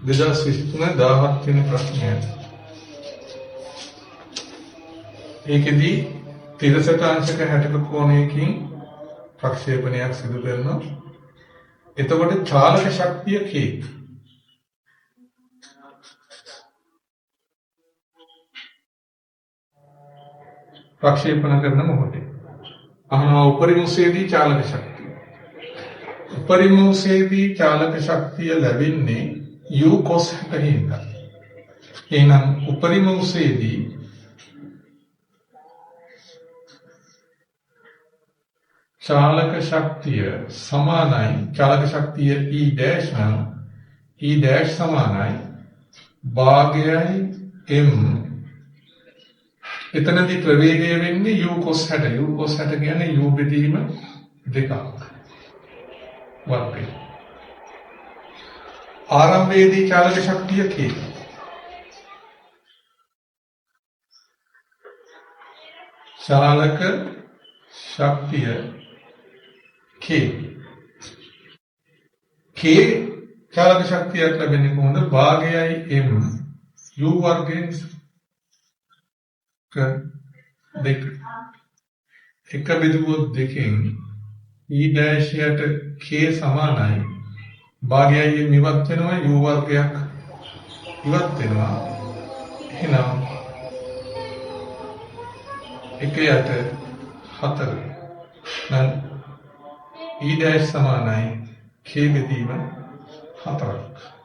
2023 17 වෙනි ප්‍රශ්නය. ඒකෙදී තිරසට අංශක 60ක කෝණයකින් ප්‍රක්ෂේපණයක් සිදු කරනවා. එතකොට චාලක ශක්තිය K. ප්‍රක්ෂේපණ කරන මොහොතේ අහනවා උපරිම උසේදී චාලක ශක්තිය. උපරිම උසේදී චාලක ශක්තිය ලැබෙන්නේ U cos 60 හින්දා. එහෙනම් උපරිම උසේදී චාලක ශක්තිය සමානයි චාලක ශක්තිය E dash නම් E dash සමානයි භාගයයි M. එතනදී ප්‍රවේගය වෙන්නේ U cos 60. U cos 60 කියන්නේ U බෙදීම දෙකක්. වර්ගය. ආරම්භයේදී චාලක ශක්තිය K. චාලක ශක්තිය K. K චාලක ශක්තියක් ලැබෙන්නේ කොහොමද? භාගයයි M U වර්ගයෙන් දෙක. එක බෙදුවොත් දෙකෙන් E dash යට K සමානයි භාගයයි M ඉවත් වෙනවා U වර්ගයක් ඉවත් වෙනවා. එහෙනම් එක යට 4 නම් E dash සමානයි K බෙදීම 4ක්.